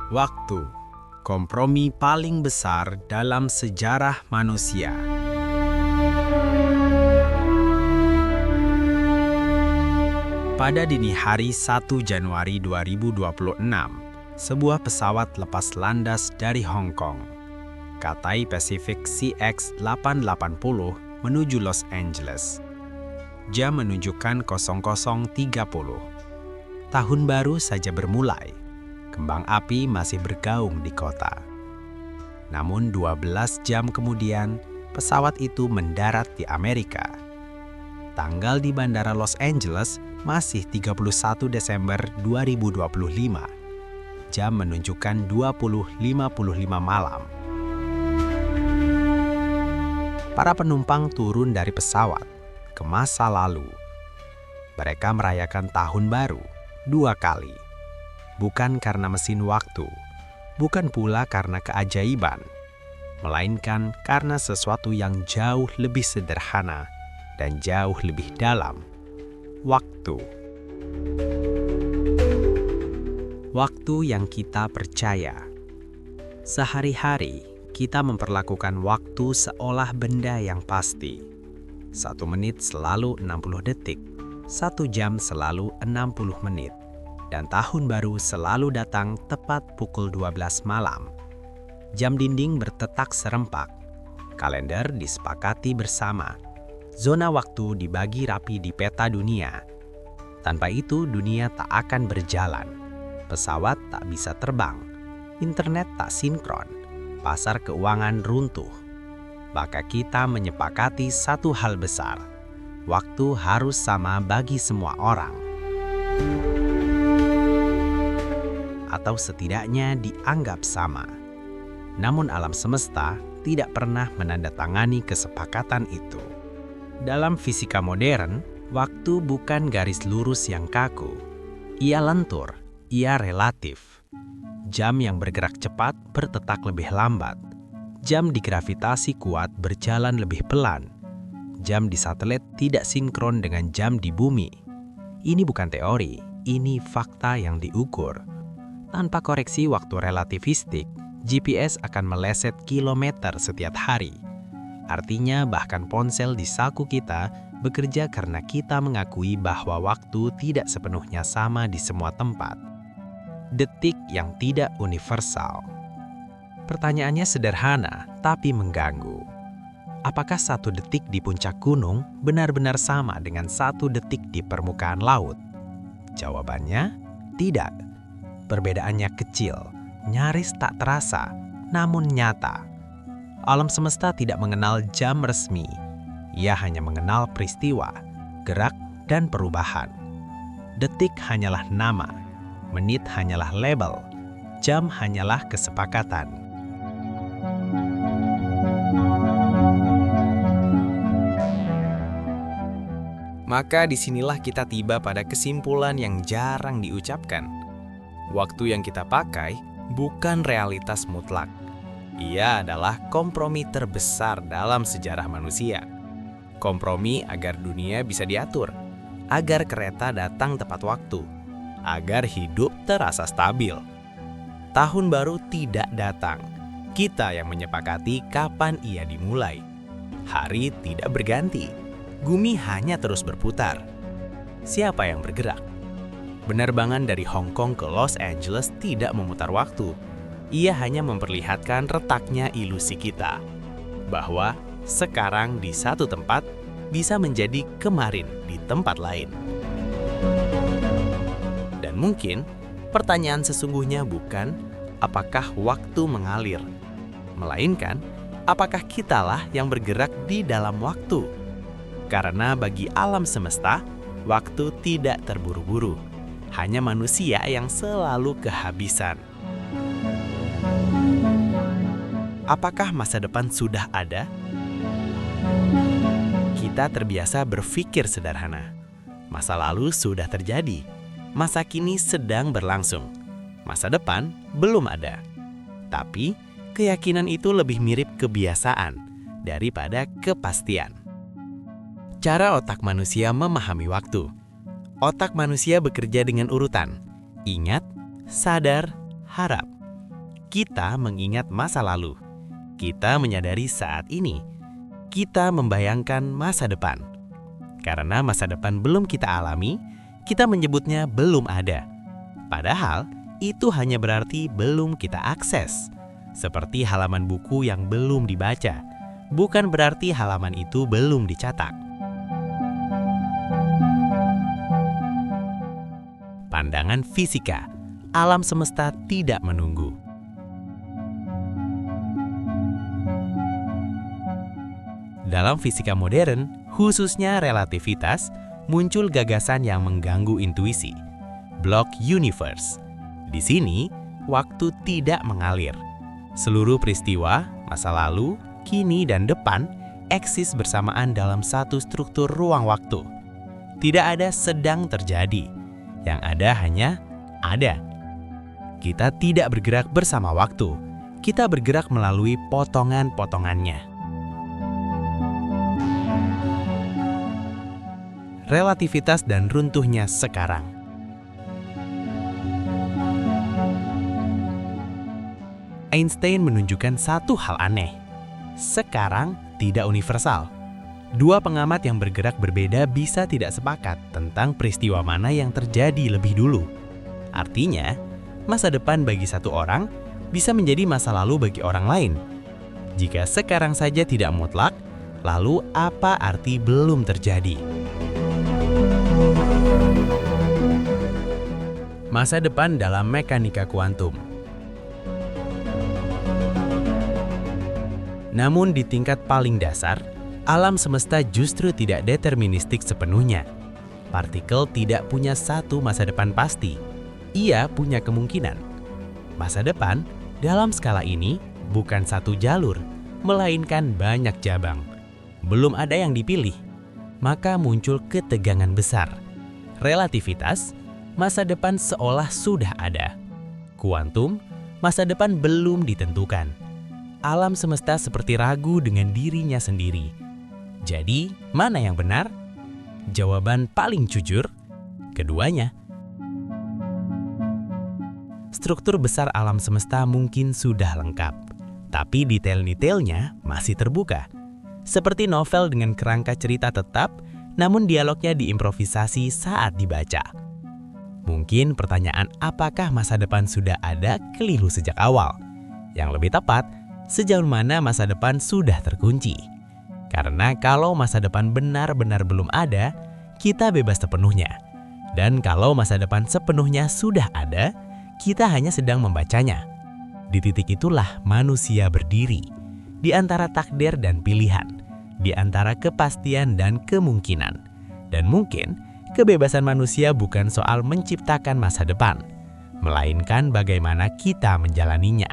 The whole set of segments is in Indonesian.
Waktu, kompromi paling besar dalam sejarah manusia. Pada dini hari 1 Januari 2026, sebuah pesawat lepas landas dari Hong Kong, Cathay Pacific CX-880 menuju Los Angeles. Jam menunjukkan 00.30. Tahun baru saja bermulai. Kembang api masih bergaung di kota. Namun 12 jam kemudian, pesawat itu mendarat di Amerika. Tanggal di Bandara Los Angeles masih 31 Desember 2025. Jam menunjukkan 20.55 malam. Para penumpang turun dari pesawat ke masa lalu. Mereka merayakan tahun baru 2 kali. Bukan karena mesin waktu, bukan pula karena keajaiban, melainkan karena sesuatu yang jauh lebih sederhana dan jauh lebih dalam. Waktu. Waktu yang kita percaya. Sehari-hari, kita memperlakukan waktu seolah benda yang pasti. 1 menit selalu 60 detik, 1 jam selalu 60 menit. Dan tahun baru selalu datang tepat pukul 12 malam. Jam dinding bertetak serempak. Kalender disepakati bersama. Zona waktu dibagi rapi di peta dunia. Tanpa itu dunia tak akan berjalan. Pesawat tak bisa terbang. Internet tak sinkron. Pasar keuangan runtuh. Maka kita menyepakati satu hal besar. Waktu harus sama bagi semua orang. Atau setidaknya dianggap sama. Namun alam semesta tidak pernah menandatangani kesepakatan itu. Dalam fisika modern, waktu bukan garis lurus yang kaku. Ia lentur, ia relatif. Jam yang bergerak cepat berdetak lebih lambat. Jam di gravitasi kuat berjalan lebih pelan. Jam di satelit tidak sinkron dengan jam di bumi. Ini bukan teori, ini fakta yang diukur. Tanpa koreksi waktu relativistik, GPS akan meleset kilometer setiap hari. Artinya bahkan ponsel di saku kita bekerja karena kita mengakui bahwa waktu tidak sepenuhnya sama di semua tempat. Detik yang tidak universal. Pertanyaannya sederhana, tapi mengganggu. Apakah 1 detik di puncak gunung benar-benar sama dengan 1 detik di permukaan laut? Jawabannya, tidak. Perbedaannya kecil, nyaris tak terasa, namun nyata. Alam semesta tidak mengenal jam resmi. Ia hanya mengenal peristiwa, gerak, dan perubahan. Detik hanyalah nama, menit hanyalah label, jam hanyalah kesepakatan. Maka disinilah kita tiba pada kesimpulan yang jarang diucapkan. Waktu yang kita pakai bukan realitas mutlak. Ia adalah kompromi terbesar dalam sejarah manusia. Kompromi agar dunia bisa diatur, agar kereta datang tepat waktu, agar hidup terasa stabil. Tahun baru tidak datang. Kita yang menyepakati kapan ia dimulai. Hari tidak berganti. Bumi hanya terus berputar. Siapa yang bergerak? Penerbangan dari Hong Kong ke Los Angeles tidak memutar waktu. Ia hanya memperlihatkan retaknya ilusi kita. Bahwa sekarang di satu tempat bisa menjadi kemarin di tempat lain. Dan mungkin pertanyaan sesungguhnya bukan apakah waktu mengalir, melainkan apakah kitalah yang bergerak di dalam waktu. Karena bagi alam semesta, waktu tidak terburu-buru. Hanya manusia yang selalu kehabisan. Apakah masa depan sudah ada? Kita terbiasa berpikir sederhana. Masa lalu sudah terjadi. Masa kini sedang berlangsung. Masa depan belum ada. Tapi, keyakinan itu lebih mirip kebiasaan daripada kepastian. Cara otak manusia memahami waktu. Otak manusia bekerja dengan urutan. Ingat, sadar, harap. Kita mengingat masa lalu. Kita menyadari saat ini. Kita membayangkan masa depan. Karena masa depan belum kita alami, kita menyebutnya belum ada. Padahal, itu hanya berarti belum kita akses. Seperti halaman buku yang belum dibaca. Bukan berarti halaman itu belum dicetak. Pandangan fisika, alam semesta tidak menunggu. Dalam fisika modern, khususnya relativitas, muncul gagasan yang mengganggu intuisi. Block universe. Di sini, waktu tidak mengalir. Seluruh peristiwa, masa lalu, kini, dan depan eksis bersamaan dalam satu struktur ruang waktu. Tidak ada sedang terjadi. Yang ada hanya ada. Kita tidak bergerak bersama waktu. Kita bergerak melalui potongan-potongannya. Relativitas dan runtuhnya sekarang. Einstein menunjukkan satu hal aneh. Sekarang tidak universal. Dua pengamat yang bergerak berbeda bisa tidak sepakat tentang peristiwa mana yang terjadi lebih dulu. Artinya, masa depan bagi satu orang bisa menjadi masa lalu bagi orang lain. Jika sekarang saja tidak mutlak, lalu apa arti belum terjadi? Masa depan dalam mekanika kuantum. Namun di tingkat paling dasar, alam semesta justru tidak deterministik sepenuhnya. Partikel tidak punya satu masa depan pasti. Ia punya kemungkinan. Masa depan dalam skala ini bukan satu jalur, melainkan banyak cabang. Belum ada yang dipilih, maka muncul ketegangan besar. Relativitas, masa depan seolah sudah ada. Kuantum, masa depan belum ditentukan. Alam semesta seperti ragu dengan dirinya sendiri. Jadi, mana yang benar? Jawaban paling jujur, keduanya. Struktur besar alam semesta mungkin sudah lengkap, tapi detail-detailnya masih terbuka. Seperti novel dengan kerangka cerita tetap, namun dialognya diimprovisasi saat dibaca. Mungkin pertanyaan apakah masa depan sudah ada keliru sejak awal. Yang lebih tepat, sejauh mana masa depan sudah terkunci. Karena kalau masa depan benar-benar belum ada, kita bebas sepenuhnya. Dan kalau masa depan sepenuhnya sudah ada, kita hanya sedang membacanya. Di titik itulah manusia berdiri, di antara takdir dan pilihan, di antara kepastian dan kemungkinan. Dan mungkin, kebebasan manusia bukan soal menciptakan masa depan, melainkan bagaimana kita menjalaninya.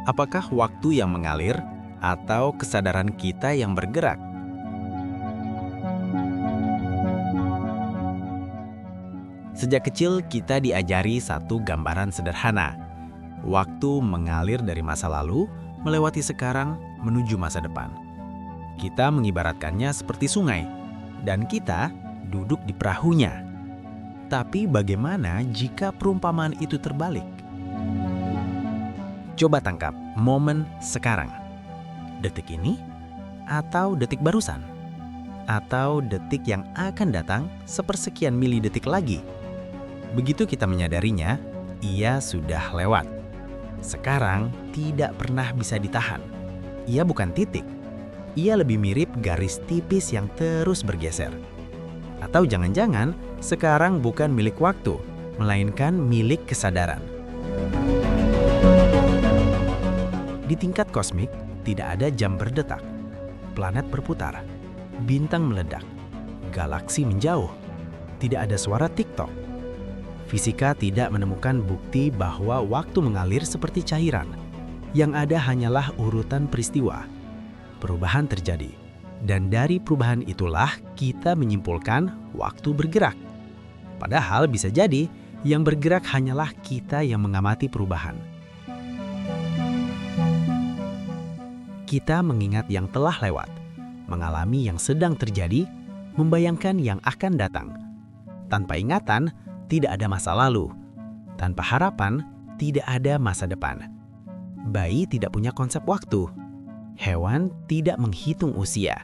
Apakah waktu yang mengalir atau kesadaran kita yang bergerak? Sejak kecil kita diajari satu gambaran sederhana. Waktu mengalir dari masa lalu, melewati sekarang, menuju masa depan. Kita mengibaratkannya seperti sungai, dan kita duduk di perahunya. Tapi bagaimana jika perumpamaan itu terbalik? Coba tangkap momen sekarang. Detik ini, atau detik barusan? Atau detik yang akan datang sepersekian milidetik lagi? Begitu kita menyadarinya, ia sudah lewat. Sekarang tidak pernah bisa ditahan. Ia bukan titik. Ia lebih mirip garis tipis yang terus bergeser. Atau jangan-jangan sekarang bukan milik waktu, melainkan milik kesadaran. Di tingkat kosmik, tidak ada jam berdetak. Planet berputar, bintang meledak, galaksi menjauh. Tidak ada suara TikTok. Fisika tidak menemukan bukti bahwa waktu mengalir seperti cairan. Yang ada hanyalah urutan peristiwa. Perubahan terjadi. Dan dari perubahan itulah kita menyimpulkan waktu bergerak. Padahal bisa jadi yang bergerak hanyalah kita yang mengamati perubahan. Kita mengingat yang telah lewat, mengalami yang sedang terjadi, membayangkan yang akan datang. Tanpa ingatan, tidak ada masa lalu. Tanpa harapan, tidak ada masa depan. Bayi tidak punya konsep waktu. Hewan tidak menghitung usia.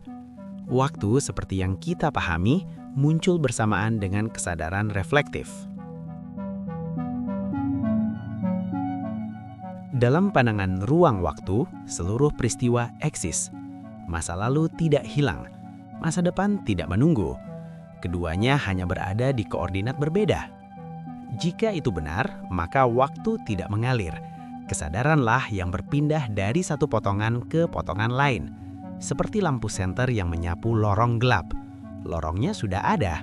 Waktu seperti yang kita pahami muncul bersamaan dengan kesadaran reflektif. Dalam pandangan ruang waktu, seluruh peristiwa eksis. Masa lalu tidak hilang, masa depan tidak menunggu. Keduanya hanya berada di koordinat berbeda. Jika itu benar, maka waktu tidak mengalir. Kesadaranlah yang berpindah dari satu potongan ke potongan lain. Seperti lampu senter yang menyapu lorong gelap. Lorongnya sudah ada,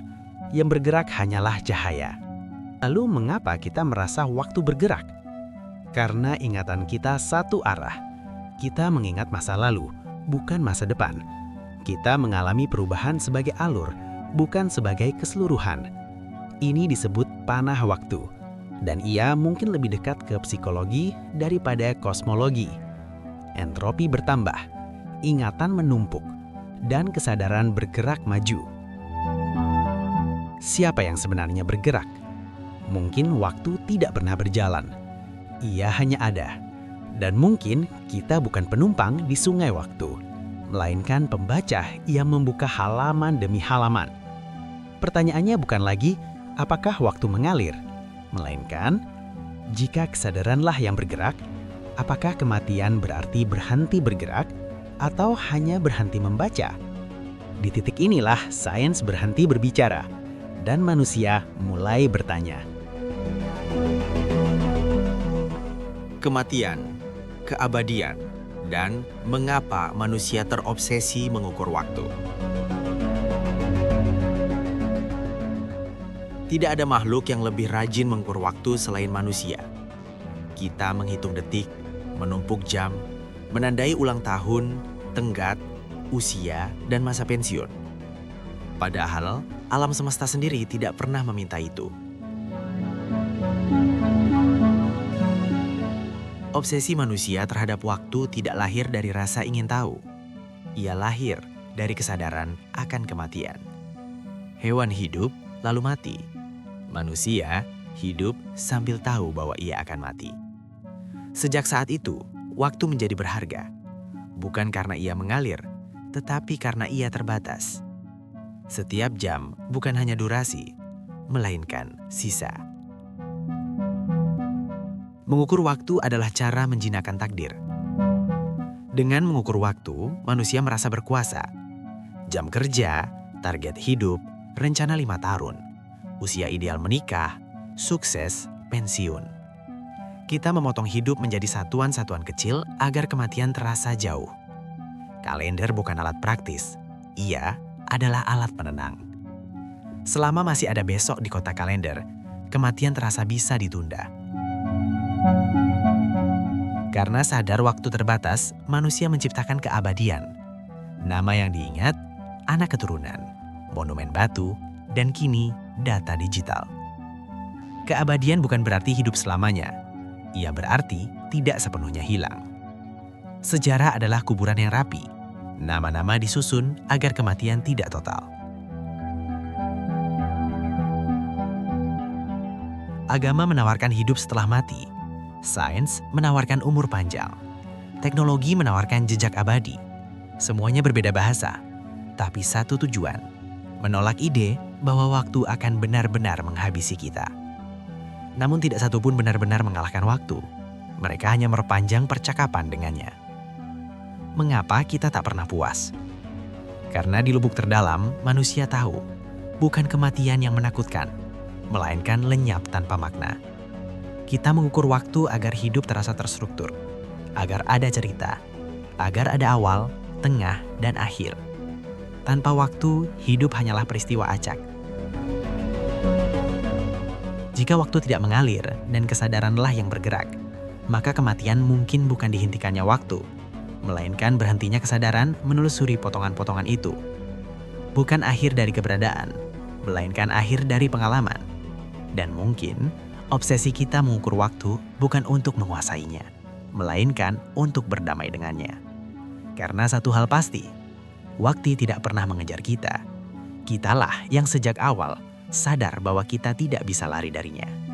yang bergerak hanyalah cahaya. Lalu mengapa kita merasa waktu bergerak? Karena ingatan kita satu arah. Kita mengingat masa lalu, bukan masa depan. Kita mengalami perubahan sebagai alur, bukan sebagai keseluruhan. Ini disebut panah waktu, dan ia mungkin lebih dekat ke psikologi daripada kosmologi. Entropi bertambah, ingatan menumpuk, dan kesadaran bergerak maju. Siapa yang sebenarnya bergerak? Mungkin waktu tidak pernah berjalan. Ia hanya ada. Dan mungkin kita bukan penumpang di sungai waktu, melainkan pembaca yang membuka halaman demi halaman. Pertanyaannya bukan lagi apakah waktu mengalir, melainkan jika kesadaranlah yang bergerak, apakah kematian berarti berhenti bergerak atau hanya berhenti membaca? Di titik inilah sains berhenti berbicara dan manusia mulai bertanya. Kematian, keabadian, dan mengapa manusia terobsesi mengukur waktu. Tidak ada makhluk yang lebih rajin mengukur waktu selain manusia. Kita menghitung detik, menumpuk jam, menandai ulang tahun, tenggat, usia, dan masa pensiun. Padahal, alam semesta sendiri tidak pernah meminta itu. Obsesi manusia terhadap waktu tidak lahir dari rasa ingin tahu. Ia lahir dari kesadaran akan kematian. Hewan hidup lalu mati. Manusia hidup sambil tahu bahwa ia akan mati. Sejak saat itu, waktu menjadi berharga. Bukan karena ia mengalir, tetapi karena ia terbatas. Setiap jam bukan hanya durasi, melainkan sisa. Mengukur waktu adalah cara menjinakkan takdir. Dengan mengukur waktu, manusia merasa berkuasa. Jam kerja, target hidup, rencana 5 tahun, usia ideal menikah, sukses, pensiun. Kita memotong hidup menjadi satuan-satuan kecil agar kematian terasa jauh. Kalender bukan alat praktis, ia adalah alat penenang. Selama masih ada besok di kotak kalender, kematian terasa bisa ditunda. Karena sadar waktu terbatas, manusia menciptakan keabadian. Nama yang diingat, anak keturunan, monumen batu, dan kini data digital. Keabadian bukan berarti hidup selamanya. Ia berarti tidak sepenuhnya hilang. Sejarah adalah kuburan yang rapi. Nama-nama disusun agar kematian tidak total. Agama menawarkan hidup setelah mati. Sains menawarkan umur panjang. Teknologi menawarkan jejak abadi. Semuanya berbeda bahasa, tapi satu tujuan: menolak ide bahwa waktu akan benar-benar menghabisi kita. Namun tidak satupun benar-benar mengalahkan waktu. Mereka hanya memperpanjang percakapan dengannya. Mengapa kita tak pernah puas? Karena di lubuk terdalam, manusia tahu, bukan kematian yang menakutkan, melainkan lenyap tanpa makna. Kita mengukur waktu agar hidup terasa terstruktur, agar ada cerita, agar ada awal, tengah, dan akhir. Tanpa waktu, hidup hanyalah peristiwa acak. Jika waktu tidak mengalir dan kesadaranlah yang bergerak, maka kematian mungkin bukan dihentikannya waktu, melainkan berhentinya kesadaran menelusuri potongan-potongan itu. Bukan akhir dari keberadaan, melainkan akhir dari pengalaman. Dan mungkin obsesi kita mengukur waktu bukan untuk menguasainya, melainkan untuk berdamai dengannya. Karena satu hal pasti, waktu tidak pernah mengejar kita. Kitalah yang sejak awal sadar bahwa kita tidak bisa lari darinya.